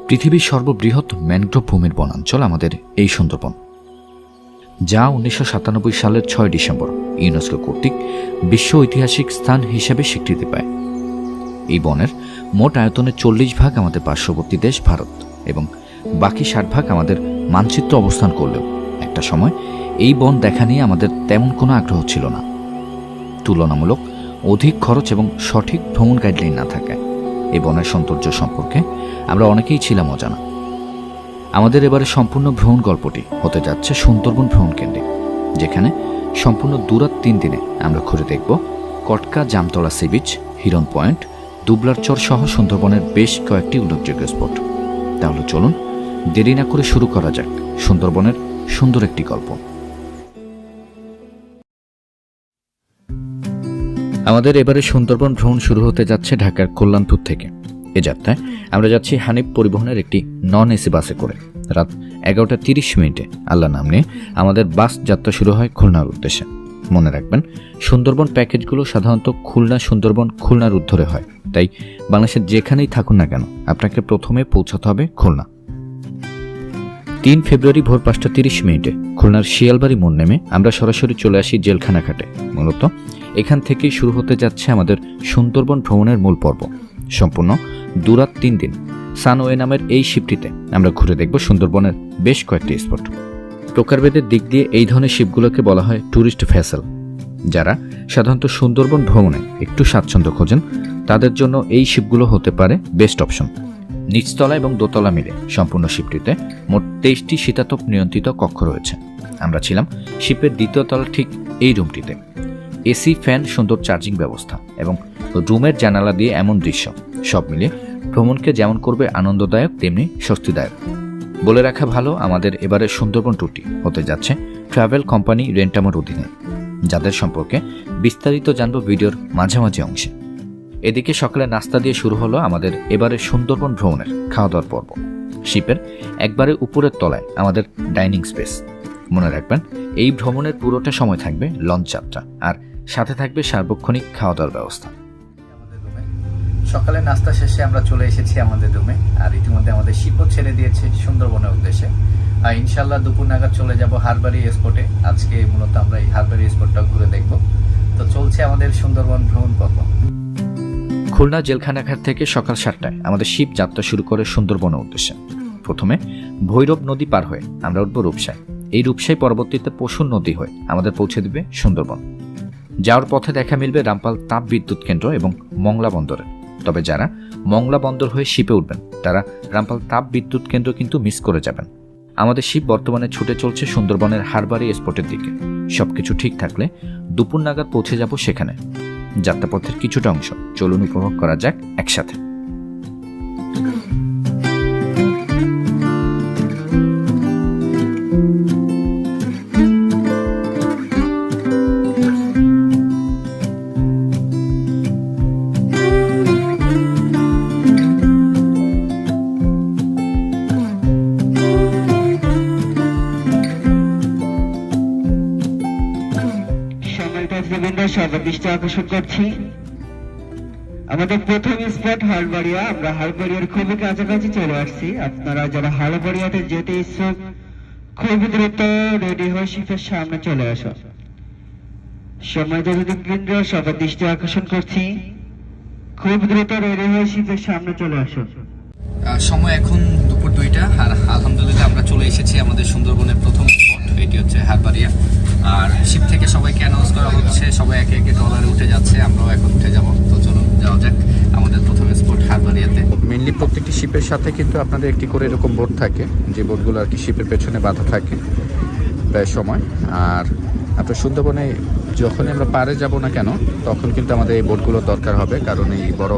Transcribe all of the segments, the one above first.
পৃথিবীর সর্ববৃহৎ ম্যানগ্রোভ ভূমির বনাঞ্চল আমাদের এই সুন্দরবন, যা 1997 সালের 6 ডিসেম্বর ইউনেস্কো কর্তৃক বিশ্ব ঐতিহাসিক স্থান হিসেবে স্বীকৃতি পায়। এই বনের মোট আয়তনের 40% আমাদের পার্শ্ববর্তী দেশ ভারত এবং বাকি 60% আমাদের মানচিত্র অবস্থান করলেও একটা সময় এই বন দেখা নিয়ে আমাদের তেমন কোনো আগ্রহ ছিল না। তুলনামূলক অধিক খরচ এবং সঠিক ভ্রমণ গাইডলাইন না থাকায় এই বনের সৌন্দর্য সম্পর্কে আমরা অনেকেই ছিলাম অজানা। আমাদের এবারে সম্পূর্ণ ভ্রমণ গল্পটি হতে যাচ্ছে সুন্দরবন ভ্রমণ কেন্দ্রে, যেখানে সম্পূর্ণ দুরাত 3 দিনে আমরা ঘুরে দেখব কটকা জামতলা সি বিচ, হিরন পয়েন্ট, দুবলার চর সহ সুন্দরবনের বেশ কয়েকটি উল্লেখযোগ্য স্পট। তাহলে চলুন দেরি না করে শুরু করা যাক সুন্দরবনের সুন্দর একটি গল্প। আমাদের এবারে সুন্দরবন ভ্রমণ শুরু হতে যাচ্ছে ঢাকার কল্যাণপুর থেকে। এ যাত্রায় আমরা যাচ্ছি হানিফ পরিবহনের একটি নন এসি বাসে করে। রাত 11টা 30 মিনিটে আল্লাহ নাম নিয়ে আমাদের বাস যাত্রা শুরু হয় খুলনার উদ্দেশ্যে। মনে রাখবেন, সুন্দরবন প্যাকেজগুলো সাধারণত খুলনা সুন্দরবন খুলনার উদ্ধরে হয়, তাই বাংলাদেশের যেখানেই থাকুন না কেন আপনাকে প্রথমে পৌঁছাতে হবে খুলনা। 3 ফেব্রুয়ারি ভোর 5টা 30 মিনিটে খুলনার শিয়ালবাড়ি মোড় নেমে আমরা সরাসরি চলে আসি জেলখানা ঘাটে। মূলত এখান থেকেই শুরু হতে যাচ্ছে আমাদের সুন্দরবন ভ্রমণের মূল পর্ব। সম্পূর্ণ দুরাত 3 দিন সানওয়ে নামের এই শিপটিতে আমরা ঘুরে দেখব সুন্দরবনের বেশ কয়েকটি স্পট। প্রকারভেদের দিক দিয়ে এই ধরনের শিপগুলোকে বলা হয় ট্যুরিস্ট ভেসেল। যারা সাধারণত সুন্দরবন ভ্রমণে একটু স্বাচ্ছন্দ্য খোঁজেন তাদের জন্য এই শিপগুলো হতে পারে বেস্ট অপশন। নিচতলা এবং দোতলা মিলে সম্পূর্ণ শিপটিতে মোট 23টি শীতাতপ নিয়ন্ত্রিত কক্ষ রয়েছে। আমরা ছিলাম শিপের দ্বিতীয় তলা ঠিক এই রুমটিতে। এসি, ফ্যান, সুন্দর চার্জিং ব্যবস্থা এবং রুমের জানালা দিয়ে এমন দৃশ্য, সব মিলিয়ে ভ্রমণকে যেমন করবে আনন্দদায়ক তেমনি স্বস্তিদায়ক। বলে রাখা ভালো, আমাদের এবারে সুন্দরবন ট্যুরটি হতে যাচ্ছে ট্রাভেল কোম্পানি রেন্টামার অধীনে, যাদের সম্পর্কে বিস্তারিত জানব ভিডিওর মাঝামাঝি অংশে। এদিকে সকালে নাস্তা দিয়ে শুরু হলো আমাদের এবারে সুন্দরবন ভ্রমণের খাওয়া দাওয়ার পর্ব। শিপের একবারে উপরের তলায় আমাদের ডাইনিং স্পেস। মনে রাখবেন, এই ভ্রমণের পুরোটা সময় থাকবে লঞ্চ যাত্রা আর সাথে থাকবে সার্বক্ষণিক খাওয়া দাওয়ার ব্যবস্থা। সকালে নাস্তা শেষে আমরা চলে এসেছি আমাদের রুমে, আর ইতিমধ্যে আমাদের শিপও ছেড়ে দিয়েছে সুন্দরবনের উদ্দেশ্যে। আর ইনশাল্লাহ দুপুর নাগাদ চলে যাব হারবাড়ি স্পটে। আজকে মূলত আমরা এই হারবাড়ি স্পটটা ঘুরে দেখব। তো চলছে আমাদের সুন্দরবন ভ্রমণ পর্ব। খুলনা জেলখানাঘাট থেকে সকাল 7টায় আমাদের শিপ যাত্রা শুরু করে সুন্দরবনের উদ্দেশ্যে। প্রথমে ভৈরব নদী পার হয়ে আমরা উঠব রূপসায়। এই রূপসায় পরবর্তীতে পশুর নদী হয়ে আমাদের পৌঁছে দেবে সুন্দরবন। যাওয়ার পথে দেখা মিলবে রামপাল তাপ বিদ্যুৎ কেন্দ্র এবং মংলা বন্দরে। তবে যারা মংলা বন্দর হয়ে শিপে উঠবেন তারা রামপাল তাপ বিদ্যুৎ কেন্দ্র কিন্তু মিস করে যাবেন। আমাদের শিপ বর্তমানে ছুটে চলছে সুন্দরবনের হারবাড়ি স্পটের দিকে। সবকিছু ঠিক থাকলে দুপুর নাগাদ পৌঁছে যাব সেখানে। যাত্রাপথের কিছুটা অংশ চলুন উপভোগ করা যাক একসাথে। সর্বদৃষ্টি আকর্ষণ করছি আমাদের প্রথম স্পট হারবাড়িয়া। আমরা হারবাড়িয়ার খুবই কাছাকাছি চলে আসছি। আপনারা যারা হারবাড়িয়াতে যেতে ইচ্ছুক খুব দ্রুত রেডি হয়ে শিপের সামনে চলে আসো। সময় কেন্দ্র সর্বদৃষ্টি আকর্ষণ করছি, খুব দ্রুত রেডি হয়ে শিপের সামনে চলে আসো। সময় এখন দুপুর 2টা আর আলহামদুলিল্লাহ আমরা চলে এসেছি আমাদের সুন্দরবনের প্রথম স্পট। এটি হচ্ছে হারবাড়িয়া। আর শিপ থেকে সবাইকে অ্যানাউন্স করা হচ্ছে, সবাই একে একে ট্রলারে উঠে যাচ্ছে, আমরাও এখন উঠে যাব। তো চলুন যাওয়া যাক আমাদের প্রথম স্পট হারবাড়িয়াতে। মেনলি প্রত্যেকটি শিপের সাথে কিন্তু আপনাদের একটি করে এরকম বোট থাকে, যে বোটগুলো আর কি শিপের পেছনে বাঁধা থাকে প্রায় সময়। আর আপনার সুন্দরবনে যখনই আমরা পাড়ে যাব না কেন তখন কিন্তু আমাদের এই বোটগুলোর দরকার হবে, কারণ এই বড়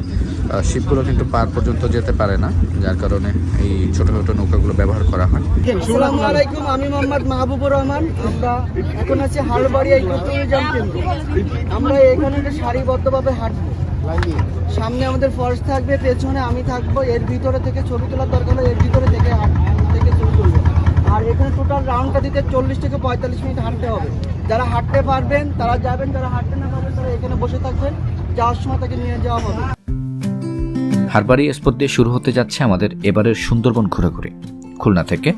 শিপগুলো কিন্তু পার পর্যন্ত যেতে পারে না, যার কারণে এই ছোট ছোট নৌকাগুলো ব্যবহার করা হয়। আসসালামু আলাইকুম, আমি মোহাম্মদ মাহবুবুর রহমান। আমরা এখন আছি হারবাড়িয়া ইকোট্যুরিজম কেন্দ্র। আমরা এখানে সারিবদ্ধভাবে হাঁটবো। সামনে আমাদের ফরেস্ট থাকবে, পেছনে আমি থাকবো। এর ভিতরে থেকে ছবি তোলার দরকার হলে এর ভিতরে থেকে ছবি তুলবো। আর আর এখানে টোটাল রাউন্ডটা দিতে 40 থেকে 45 মিনিট হাঁটতে হবে। যারা হাঁটতে পারবেন তারা যাবেন, যারা হাঁটতে না পারবেন তারা এখানে বসে থাকবেন, যাওয়ার সময় তাকে নিয়ে যাওয়া হবে। হারবাড়ি স্পট দিয়ে শুরু হতে যাচ্ছে আমাদের এবারের সুন্দরবন ঘোরাঘুরি। খুলনা থেকে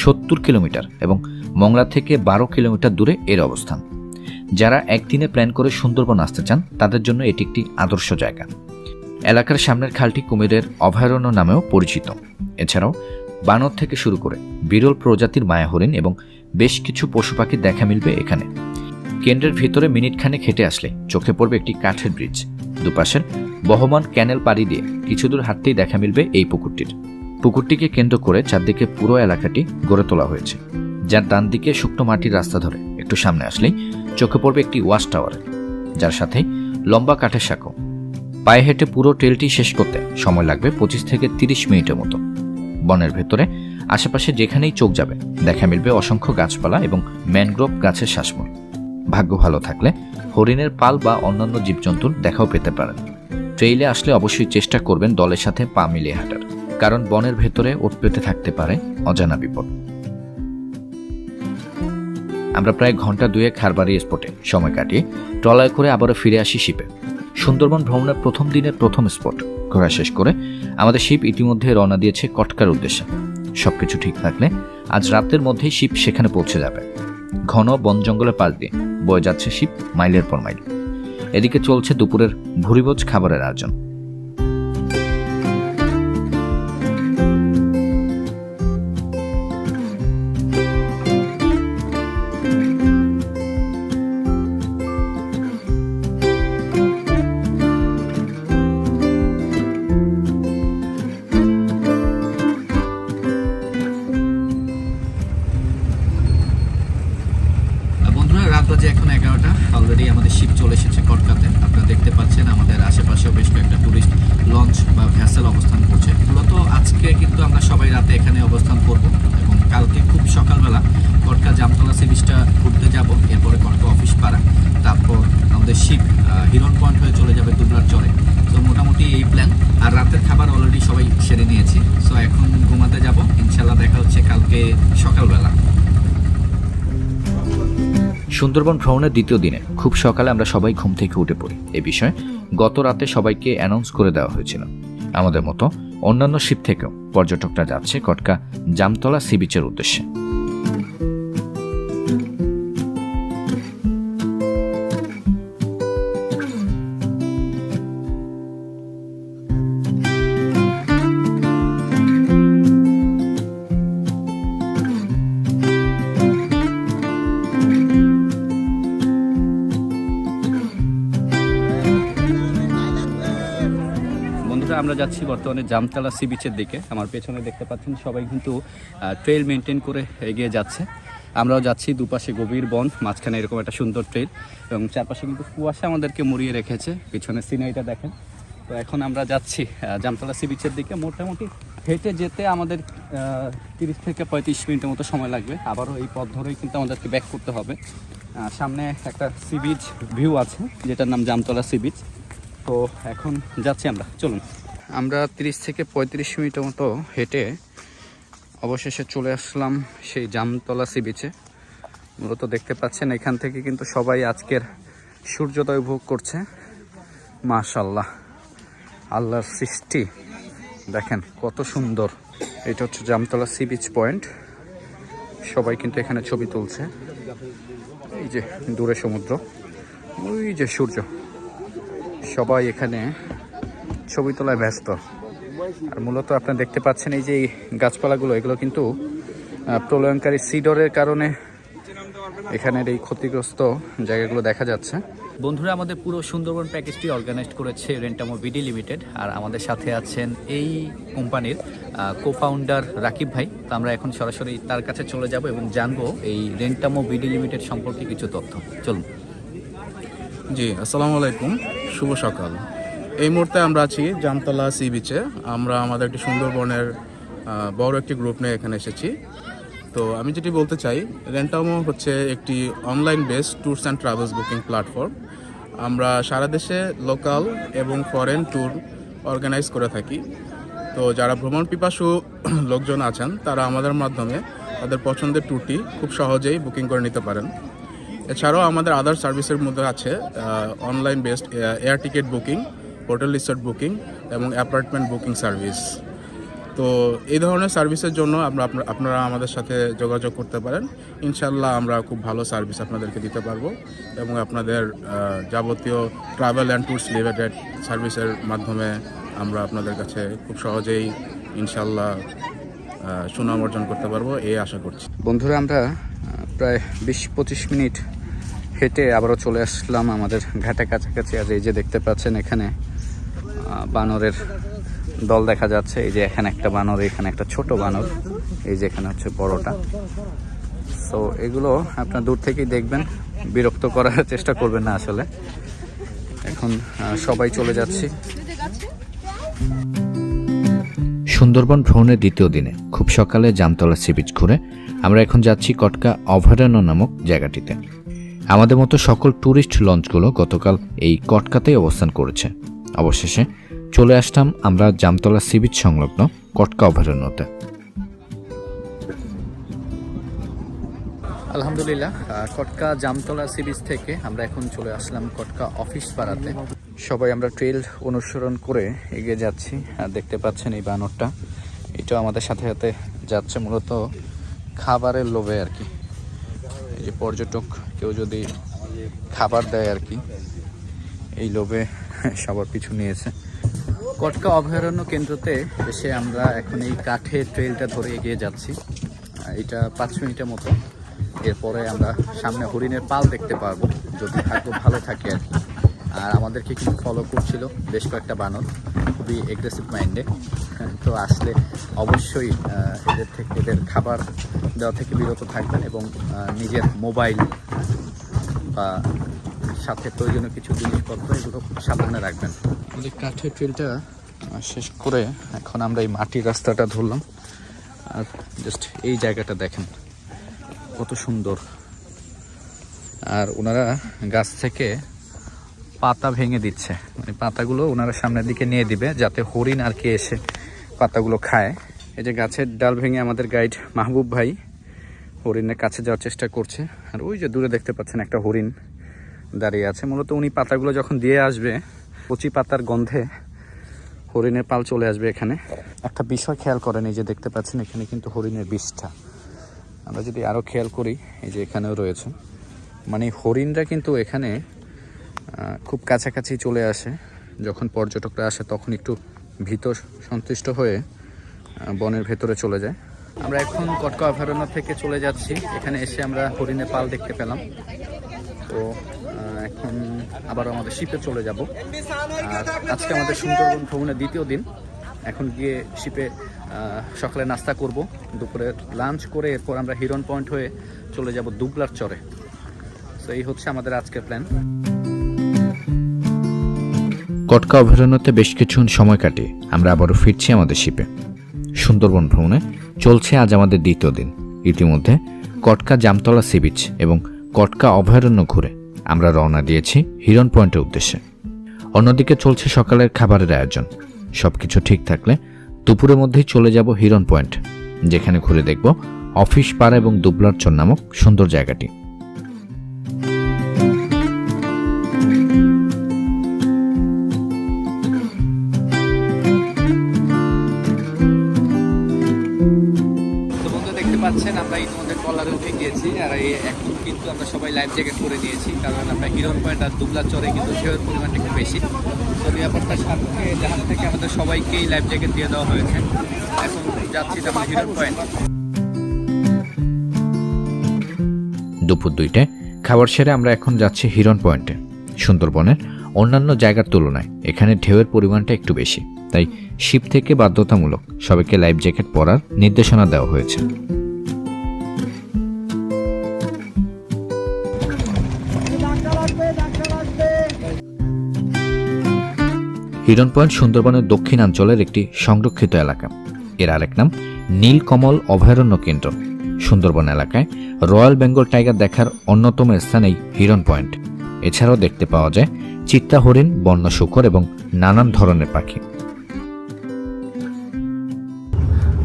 70 কিলোমিটার এবং মংলা থেকে 12 কিলোমিটার দূরে এর অবস্থান। যারা একদিনে প্ল্যান করে সুন্দরবন আসতে চান তাদের জন্য এটি একটি আদর্শ জায়গা। এলাকার সামনের খালটি কুমিরের অভয়ারণ্য নামেও পরিচিত। এছাড়াও বানর থেকে শুরু করে বিরল প্রজাতির মায়া হরিণ এবং বেশ কিছু পশু পাখির দেখা মিলবে এখানে। কেন্দ্রের ভিতরে মিনিটখানেক হেঁটে আসলে চোখে পড়বে একটি কাঠের ব্রিজ। দুপাশের বহমান ক্যানেল পাড়ি দিয়ে কিছু দূর হাঁটতেই দেখা মিলবে এই পুকুরটিকে কেন্দ্র করে চারদিকে পুরো এলাকাটি গড়ে তোলা হয়েছে, যার ডান দিকে শুকনো মাটির রাস্তা ধরে একটু সামনে আসলেই চোখে পড়বে একটি ওয়াচ টাওয়ার, যার সাথে লম্বা কাঠের সাঁকো। পায়ে হেঁটে পুরো ট্রেলটি শেষ করতে সময় লাগবে 25 থেকে 30 মিনিটের মতো। বনের ভেতরে আশেপাশে যেখানেই চোখ যাবে দেখা মিলবে অসংখ্য গাছপালা এবং ম্যানগ্রোভ গাছের শ্বাসমূল। ভাগ্য ভালো থাকলে হরিণের পাল বা অন্যান্য জীবজন্তুর দেখাও পেতে পারেন। ট্রেইলে আসলে অবশ্যই চেষ্টা করবেন দলের সাথে পা মিলিয়ে হাঁটার, কারণ বনের ভেতরে ওট পেতে থাকতে পারে অজানা বিপদ। আমরা প্রায় ঘন্টা দুয়েক হারবাড়ি স্পটে সময় কাটিয়ে ট্রলায় করে আবারও ফিরে আসি শিপে। সুন্দরবন ভ্রমণের প্রথম দিনের প্রথম স্পট ঘোরা শেষ করে আমাদের শিপ ইতিমধ্যে রওনা দিয়েছে কটকার উদ্দেশ্যে। সবকিছু ঠিক থাকলে আজ রাতের মধ্যেই শিপ সেখানে পৌঁছে যাবে। ঘন বন জঙ্গলের পাশ দিয়ে বয়ে যাচ্ছে শিপ মাইলের পর মাইল। এদিকে চলছে দুপুরের ভুরিভোজ খাবারের আয়োজন। রাত বাজে এখন 11টা। অলরেডি আমাদের শিপ চলে এসেছে কটকাতে। আপনারা দেখতে পাচ্ছেন আমাদের আশেপাশেও বেশ কয়েকটা টুরিস্ট লঞ্চ বা ভ্যাসেল অবস্থান করছে। মূলত আজকে কিন্তু আমরা সবাই রাতে এখানে অবস্থান করব এবং কালকে খুব সকালবেলা কটকা জামতলা সি বিচটা ঘুরতে যাব। এরপরে কটকা অফিস পাড়া, তারপর আমাদের শিপ হিরন পয়েন্ট হয়ে চলে যাবে দুবলার চরে। তো মোটামুটি এই প্ল্যান। আর রাতের খাবার অলরেডি সবাই সেরে নিয়েছি। সো এখন ঘুমাতে যাব। ইনশাল্লাহ দেখা হচ্ছে কালকে সকালবেলা। সুন্দরবন ভ্রমণের দ্বিতীয় দিনে খুব সকালে আমরা সবাই ঘুম থেকে উঠে পড়ি। এ বিষয়ে গত রাতে সবাইকে অ্যানাউন্স করে দেওয়া হয়েছিল। আমাদের মতো অন্যান্য শিপ থেকেও পর্যটকরা যাচ্ছে কটকা জামতলা সি বিচের উদ্দেশ্যে। আমরা যাচ্ছি বর্তমানে জামতলা সি বিচের দিকে। আমার পেছনে দেখতে পাচ্ছেন সবাই কিন্তু ট্রেল মেনটেন করে এগিয়ে যাচ্ছে। আমরাও যাচ্ছি। দুপাশে গভীর বন, মাঝখানে এরকম একটা সুন্দর ট্রেল এবং চারপাশে কিন্তু কুয়াশা আমাদেরকে মুড়িয়ে রেখেছে। পিছনে সিনারিটা দেখেন। তো এখন আমরা যাচ্ছি জামতলা সি বিচের দিকে। মোটামুটি হেঁটে যেতে আমাদের 30 থেকে 35 মিনিটের মতো সময় লাগবে। আবারও এই পথ ধরেই কিন্তু আমাদেরকে ব্যাক করতে হবে। সামনে একটা সি বিচ ভিউ আছে যেটার নাম জামতলা সি বিচ। তো এখন যাচ্ছি আমরা, চলুন। আমরা 30 থেকে 35 মিনিটের মতো হেঁটে অবশেষে চলে আসলাম সেই জামতলা সি বিচে। মূলত দেখতে পাচ্ছেন এখান থেকে কিন্তু সবাই আজকের সূর্যোদয় উপভোগ করছে। মাশাআল্লাহ, আল্লাহর সৃষ্টি দেখেন কত সুন্দর। এটা হচ্ছে জামতলা সি বিচ পয়েন্ট। সবাই কিন্তু এখানে ছবি তুলছে। এই যে দূরে সমুদ্র, ওই যে সূর্য, সবাই এখানে ছবি তোলায় ব্যস্ত। আর মূলত আপনারা দেখতে পাচ্ছেন এই যে গাছপালাগুলো, এগুলো কিন্তু প্রলয়ঙ্কারী সিডরের কারণে এখানের এই ক্ষতিগ্রস্ত জায়গাগুলো দেখা যাচ্ছে। বন্ধুরা, আমাদের পুরো সুন্দরবন প্যাকেজটি অর্গানাইজ করেছে রেন্টামো বিডি লিমিটেড। আর আমাদের সাথে আছেন এই কোম্পানির কো-ফাউন্ডার রাকিব ভাই। তো আমরা এখন সরাসরি তার কাছে চলে যাব এবং জানবো এই রেন্টামো বিডি লিমিটেড সম্পর্কে কিছু তথ্য। চলুন। জি, আসসালামু আলাইকুম, শুভ সকাল। এই মুহূর্তে আমরা আছি জামতলা সি বিচে। আমরা আমাদের একটি সুন্দরবনের বড় একটি গ্রুপ নিয়ে এখানে এসেছি। তো আমি যেটি বলতে চাই, রেন্টামো হচ্ছে একটি online based tours and travels booking platform. আমরা সারা দেশে লোকাল এবং ফরেন ট্যুর অর্গানাইজ করে থাকি। তো যারা ভ্রমণ পিপাসু লোকজন আছেন তারা আমাদের মাধ্যমে তাদের পছন্দের ট্যুরটি খুব সহজেই বুকিং করে নিতে পারেন। এছাড়াও আমাদের আদার সার্ভিসের মধ্যে আছে online based air ticket booking, hotel resort booking এবং অ্যাপার্টমেন্ট বুকিং সার্ভিস। তো এই ধরনের সার্ভিসের জন্য আপনারা আমাদের সাথে যোগাযোগ করতে পারেন। ইনশাল্লাহ আমরা খুব ভালো সার্ভিস আপনাদেরকে দিতে পারবো এবং আপনাদের যাবতীয় ট্রাভেল অ্যান্ড ট্যুরস রিলেটেড সার্ভিসের মাধ্যমে আমরা আপনাদের কাছে খুব সহজেই ইনশাল্লাহ সুনাম অর্জন করতে পারবো এই আশা করছি। বন্ধুরা, আমরা প্রায় 20-25 মিনিট হেঁটে আবারও চলে আসলাম আমাদের ঘাটের কাছাকাছি। আর এই যে দেখতে পাচ্ছেন এখানে বানরের দল দেখা যাচ্ছে। এই যে এখানে একটা বানর, এখানে একটা ছোট বানর, এই যে এখানে হচ্ছে বড়টা। সো এগুলো আপনার দূর থেকেই দেখবেন, বিরক্ত করার চেষ্টা করবেন না। আসলে এখন সবাই চলে যাচ্ছি। সুন্দরবন ভ্রমণের দ্বিতীয় দিনে খুব সকালে জামতলা সি বিচ ঘুরে আমরা এখন যাচ্ছি কটকা অভয়ারণ্য নামক জায়গাটিতে। আমাদের মতো সকল ট্যুরিস্ট লঞ্চগুলো গতকাল এই কটকাতেই অবস্থান করেছে। অবশেষে চলে আসলাম আমরা জামতলা সি বিচ সংলগ্ন কটকা অভয়ারণ্যতে। আলহামদুলিল্লাহ, কটকা জামতলা সি বিচ থেকে আমরা এখন চলে আসলাম কটকা অফিস পাড়াতে। সবাই আমরা ট্রেল অনুসরণ করে এগিয়ে যাচ্ছি। আর দেখতে পাচ্ছেন এই বানরটা, এটাও আমাদের সাথে সাথে যাচ্ছে মূলত খাবারের লোভে আর কি। এই যে পর্যটক কেউ যদি খাবার দেয় আর কি, এই লোভে সবার পিছু নিয়েছে। কটকা অভয়ারণ্য কেন্দ্রতে এসে আমরা এখন এই কাঠের ট্রেলটা ধরে এগিয়ে যাচ্ছি। এটা 5 মিনিটের মতো। এরপরে আমরা সামনে হরিণের পাল দেখতে পারবো যদি ভাগ্য ভালো থাকে আর কি। আর আমাদেরকে কিন্তু ফলো করছিল বেশ কয়েকটা বানর, খুবই এগ্রেসিভ মাইন্ডে। তো আসলে অবশ্যই এদের খাবার দেওয়া থেকে বিরত থাকবেন এবং নিজের মোবাইল বা সাথে প্রয়োজনীয় কিছু জিনিসপত্র এগুলো খুব সাবধানে রাখবেন। আমাদের কাঠের ট্রেলটা শেষ করে এখন আমরা এই মাটির রাস্তাটা ধরলাম। আর জাস্ট এই জায়গাটা দেখেন কত সুন্দর। আর ওনারা গাছ থেকে পাতা ভেঙে দিচ্ছে, মানে পাতাগুলো ওনারা সামনের দিকে নিয়ে দিবে যাতে হরিণ আর কি এসে পাতাগুলো খায়। এই যে গাছের ডাল ভেঙে আমাদের গাইড মাহবুব ভাই হরিণের কাছে যাওয়ার চেষ্টা করছে। আর ওই যে দূরে দেখতে পাচ্ছেন একটা হরিণ দাঁড়িয়ে আছে। মূলত উনি পাতাগুলো যখন দিয়ে আসবে, কচি পাতার গন্ধে হরিণের পাল চলে আসবে এখানে। একটা বিষয় খেয়াল করেন, এই যে দেখতে পাচ্ছেন এখানে কিন্তু হরিণের বিষটা। আমরা যদি আরও খেয়াল করি, এই যে এখানেও রয়েছে, মানে হরিণরা কিন্তু এখানে খুব কাছাকাছি চলে আসে। যখন পর্যটকরা আসে তখন একটু ভীত সন্তুষ্ট হয়ে বনের ভেতরে চলে যায়। আমরা এখন কটকা অভয়ারণ্য থেকে চলে যাচ্ছি। এখানে এসে আমরা হরিণের পাল দেখতে পেলাম। তো এখন আবার আমাদের শিপে চলে যাব। আর আজকে আমাদের সুন্দরবন ভ্রমণের দ্বিতীয় দিন। এখন গিয়ে শিপে সকালে নাস্তা করব, দুপুরে লাঞ্চ করে এরপর আমরা হিরন পয়েন্ট হয়ে চলে যাব দুবলার চরে। তো এই হচ্ছে আমাদের আজকের প্ল্যান। কটকা অভয়ারণ্যতে বেশ কিছুক্ষণ সময় কাটিয়ে আমরা আবারও ফিরছি আমাদের শিপে। সুন্দরবন ভ্রমণে চলছে আজ আমাদের দ্বিতীয় দিন। ইতিমধ্যে কটকা জামতলা সি বিচ এবং কটকা অভয়ারণ্য ঘুরে আমরা রওনা দিয়েছি হিরন পয়েন্টের উদ্দেশ্যে। অন্যদিকে চলছে সকালের খাবারের আয়োজন। সবকিছু ঠিক থাকলে দুপুরের মধ্যেই চলে যাব হিরন পয়েন্ট, যেখানে ঘুরে দেখব অফিস পাড়া এবং দুবলার চর নামক সুন্দর জায়গাটি। পাচ্ছেন আমরা ইতিমধ্যে ট্রলারে উঠে গিয়েছি। আর এখন কিন্তু আমরা সবাই লাইফ জ্যাকেট পরে নিয়েছি, কারণ আমরা হিরন পয়েন্ট আর দুবলার চরে কিন্তু ঢেউয়ের পরিমাণটা একটু বেশি। তো নিরাপত্তার স্বার্থে জাহাজ থেকে আমাদের সবাইকেই লাইফ জ্যাকেট দিয়ে দেওয়া হয়েছে। এখন যাচ্ছি আমরা হিরন পয়েন্ট। দুপুর 2টায় খাবার সেরে আমরা এখন যাচ্ছি হিরন পয়েন্টে। সুন্দরবনের অন্যান্য জায়গার তুলনায় এখানে ঢেউয়ের পরিমাণটা একটু বেশি, তাই শিপ থেকে বাধ্যতামূলক সবাইকে লাইফ জ্যাকেট পরার নির্দেশনা দেওয়া হয়েছে। হিরন পয়েন্ট সুন্দরবনের দক্ষিণাঞ্চলের একটি সংরক্ষিত এলাকা। এর আরেক নাম নীলকমল অভয়ারণ্য কেন্দ্র। সুন্দরবন এলাকায় রয়্যাল বেঙ্গল টাইগার দেখার অন্যতম স্থান এই হিরন পয়েন্ট। এছাড়াও দেখতে পাওয়া যায় চিত্তা হরিণ, বন্য শূকর এবং নানান ধরনের পাখি।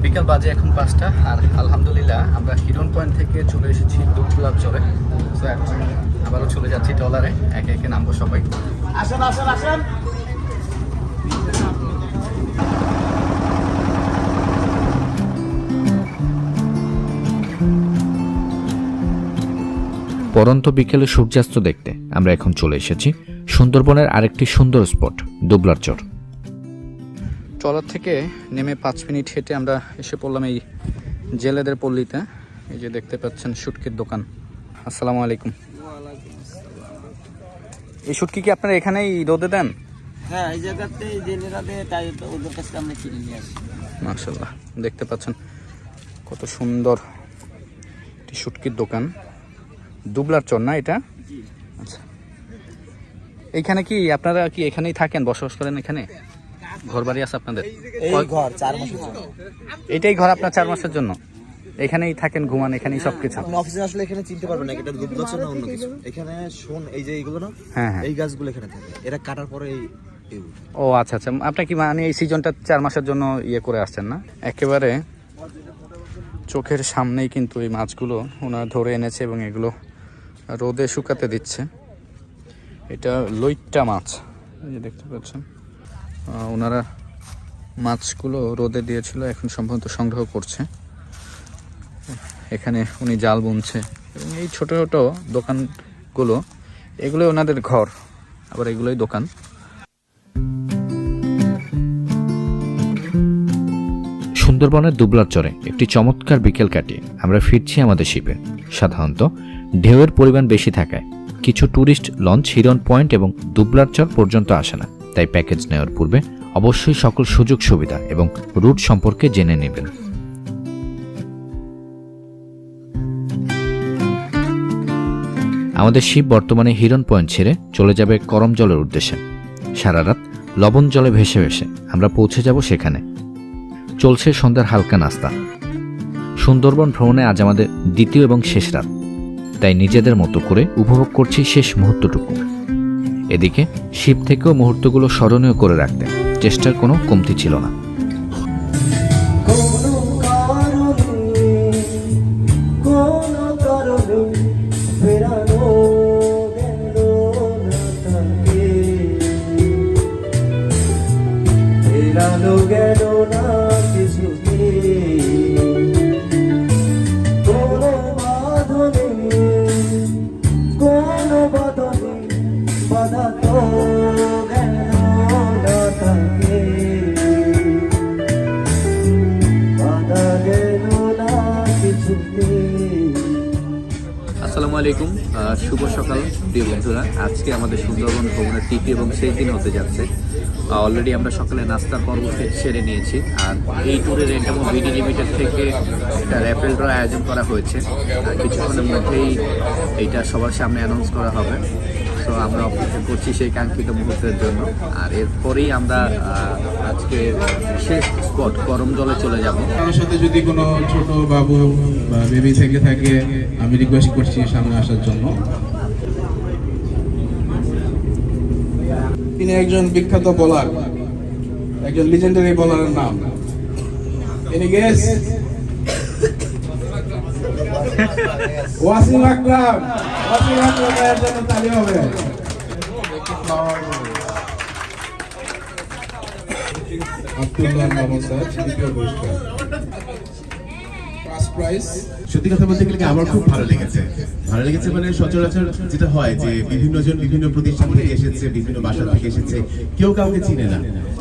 বিকাল বাজে এখন 5টা, আর আলহামদুলিল্লাহ আমরা হিরন পয়েন্ট থেকে চলে এসেছি দুবলার চরে। তো এখন আবারও চলে যাচ্ছি ট্রলারে, একে একে নামবো সবাই। আসেন আসেন আসেন। পরন্ত বিকেলে সূর্যাস্ত দেখতে আমরা এখন চলে এসেছি সুন্দরবনের আরেকটি সুন্দর স্পট দুবলার চর। ট্রলার থেকে নেমে 5 মিনিট হেঁটে আমরা এসে পড়লাম এই জেলেদের পল্লীতে। এই যে দেখতে পাচ্ছেন শুটকির দোকান। আসসালামু আলাইকুম। এই শুটকি কি আপনারা এখানেই রোদে দেন? হ্যাঁ, এই জায়গাতে জেলেরা দেয়, তাই তো ওদের কাছে আমরা কিনে নিয়ে আসি। মাশাআল্লাহ, দেখতে পাচ্ছেন কত সুন্দর একটি শুটকির দোকান। দুবলার চর না এটা? আচ্ছা, এইখানে কি আপনারা কি এখানেই থাকেন, বসবাস করেন? এখানে ঘর বাড়ি আছে আপনাদের? এই ঘর 4 মাসের জন্য। এটাই ঘর আপনার 4 মাসের জন্য? এখানেই থাকেন, ঘুমান এখানেই সবকিছু? আপনি অফিসে আসলে এখানে চিনতে পারবেন না, এটা দুধ গাছ না অন্য কিছু। এখানে শোন, এই যে এইগুলো না, হ্যাঁ হ্যাঁ। এই গাছগুলো এখানে থাকে, এরা কাটার পরে এই ও আচ্ছা আচ্ছা, আপনি কি মানে এই সিজনটা 4 মাসের জন্য ইয়ে করে আসছেন না? একেবারে চোখের সামনেই কিন্তু এই মাছগুলো ওনারা ধরে এনেছে এবং এগুলো রোদে শুকাতে দিচ্ছে। এটা লইট্টা মাছ, এই যে দেখতে পাচ্ছেন। ওনারা মাছগুলো রোদে দিয়েছিল, এখন সম্ভবত সংগ্রহ করছে। এখানে উনি জাল বুনছে এবং এই ছোট ছোট দোকানগুলো, এগুলো ওনাদের ঘর, আবার এগুলোই দোকান। সুন্দরবনের দুবলার চরে একটি চমৎকার বিকেল কাটিয়ে আমরা ফিরছি আমাদের শিপে। সাধারণত ঢেউয়ের পরিমাণ বেশি থাকায় কিছু ট্যুরিস্ট লঞ্চ হিরন পয়েন্ট এবং দুবলার চর পর্যন্ত আসে না, তাই প্যাকেজ নেওয়ার পূর্বে অবশ্যই সকল সুযোগ সুবিধা এবং রুট সম্পর্কে জেনে নেবেন। আমাদের শিপ বর্তমানে হিরন পয়েন্ট ছেড়ে চলে যাবে করমজলের উদ্দেশ্যে। সারা রাত লবণ জলে ভেসে ভেসে আমরা পৌঁছে যাব সেখানে। চলছে সন্ধ্যার হালকা নাস্তা। সুন্দরবন ভ্রমণে আজ আমাদের দ্বিতীয় এবং শেষ রাত, তাই নিজেদের মতো করে উপভোগ করছি শেষ মুহূর্তটুকু। এদিকে শিপ থেকেও মুহূর্তগুলো স্মরণীয় করে রাখতে চেষ্টার কোনো কমতি ছিল না। আসসালামু আলাইকুম, শুভ সকাল প্রিয় বন্ধুরা। আজকে আমাদের সুন্দরবন ভ্রমণের তৃতীয় এবং শেষ দিন হতে যাচ্ছে। অলরেডি আমরা সকালে নাস্তার পর্ব সেরে নিয়েছি, আর এই ট্যুরের এন্টামো বিডি লিমিটেড থেকে একটা র্যাফেল ড্র আয়োজন করা হয়েছে। আর কিছুক্ষণের মধ্যেই এইটা সবার সামনে অ্যানাউন্স করা হবে। তো আমরা অপেক্ষা করছি সেই কাঙ্ক্ষিত মুহূর্তের জন্য। আর এরপরেই আমরা আজকে শেষ স্পট করমজলে চলে যাব। আমার সাথে যদি কোনো ছোট বাবু বা বেবি থেকে থাকে, আমি রিকোয়েস্ট করছি সামনে আসার জন্য। তিনি একজন বিখ্যাত বোলার, একজন লিজেন্ডারি বোলারের নাম। Any guess? ওয়াসিম আকরাম। ওয়াসিম আকরামের জন্য তালি হবে। আব্দুল্লাহ মোহাম্মদ স্যার, দ্বিতীয় পুরস্কার। First prize. সত্যি কথা বলতে গেলে আমার খুব ভালো লেগেছে। ভালো লেগেছে মানে সচরাচর যেটা হয় যে বিভিন্ন জন বিভিন্ন প্রতিষ্ঠান থেকে এসেছে, বিভিন্ন বাসা থেকে এসেছে, কেউ কাউকে চিনে না,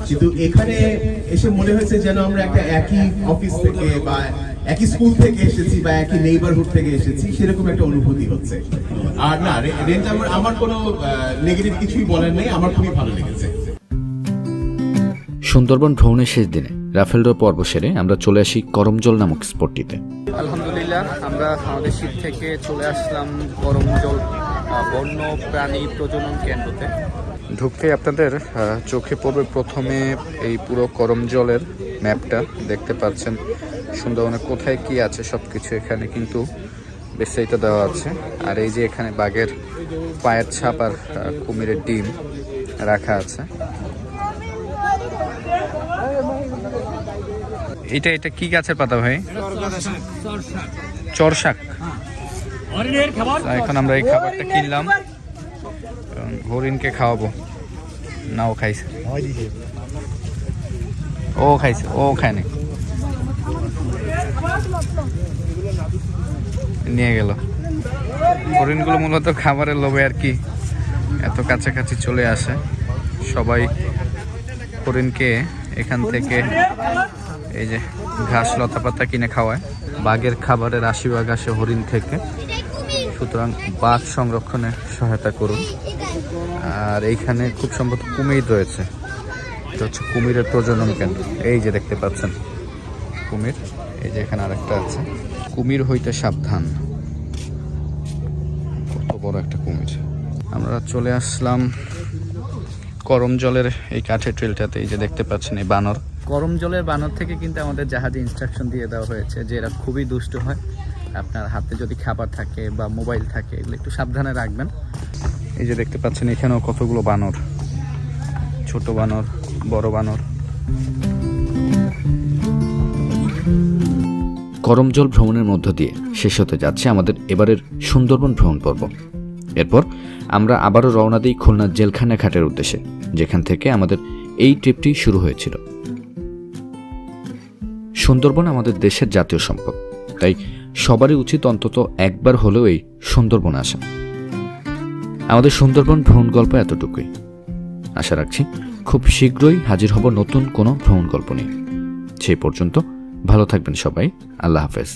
কিন্তু এখানে এসে মনে হয়েছে যেন আমরা একটা একই অফিস থেকে বা একই স্কুল থেকে এসেছি বা একই নেইবারহুড থেকে এসেছি, সেরকম একটা অনুভূতি হচ্ছে। আর না, রেঞ্জ আমার কোনো নেগেটিভ কিছুই বলার নেই, আমার খুবই ভালো লেগেছে। সুন্দরবন ভ্রমণের শেষ দিনে রাফেল ড্র পর্ব সেরে আমরা চলে আসি করমজল নামক স্পটটিতে। আলহামদুলিল্লাহ আমরা আমাদের শিপ থেকে চলে আসলাম করমজল বন্য প্রাণী প্রজনন কেন্দ্রতে। ঢুকতে আপনাদের চোখে পড়বে প্রথমে এই পুরো করমজলের ম্যাপটা। দেখতে পাচ্ছেন সুন্দরবনে কোথায় কি আছে সবকিছু এখানে কিন্তু বিস্তারিত দেওয়া আছে। আর এই যে এখানে বাঘের পায়ের ছাপ আর কুমিরের ডিম রাখা আছে। এটা এটা কি গাছের পাতা ভাই? চরশাক। এখন আমরা এই খাবারটা কিনলাম, কারণ হরিণকে খাওয়াবো। না ও খাইছে, ও খাইছে, ও খায়নি, নিয়ে গেল। হরিণগুলো মূলত খাবারের লোভে আর কি এত কাছাকাছি চলে আসে। সবাই হরিণকে এখান থেকে এই যে ঘাস লতা পাতা কিনে খাওয়ায়। বাঘের খাবারের 80% আসে হরিণ থেকে, সুতরাং বাঘ সংরক্ষণে সহায়তা করুন। আর এইখানে খুব সম্ভবত কুমির রয়েছে, এটা হচ্ছে কুমিরের প্রজনন কেন্দ্র। এই যে দেখতে পাচ্ছেন কুমির, এই যে এখানে আরেকটা আছে। কুমির হইতে সাবধান, কত বড় একটা কুমির। আমরা চলে আসলাম করমজলের এই কাঠের ট্রেলটাতে। এই যে দেখতে পাচ্ছেন এই বানর, করমজলের বানর থেকে কিন্তু আমাদের জাহাজে ইনস্ট্রাকশন দিয়ে দেওয়া হয়েছে যে এরা খুবই দুষ্ট হয়। আপনার হাতে যদি খাবার থাকে বা মোবাইল থাকে এগুলো একটু সাবধানে রাখবেন। এই যে দেখতে পাচ্ছেন এখানেও কতগুলো বানর, ছোট বানর, বড় বানর। করমজল ভ্রমণের মধ্য দিয়ে শেষ হতে যাচ্ছে আমাদের এবারের সুন্দরবন ভ্রমণ পর্ব। এরপর আমরা আবারও রওনা দিই খুলনা জেলখানা ঘাটের উদ্দেশ্যে, যেখান থেকে আমাদের এই ট্রিপটি শুরু হয়েছিল। সুন্দরবন আমাদের দেশের জাতীয় সম্পদ, তাই সবারই উচিত অন্তত একবার হলেও এই সুন্দরবন আসা। আমাদের সুন্দরবন ভ্রমণ গল্প এতটুকুই। আশা রাখছি খুব শীঘ্রই হাজির হব নতুন কোনো ভ্রমণ গল্প নিয়ে। সেই পর্যন্ত ভালো থাকবেন সবাই। আল্লাহ হাফেজ।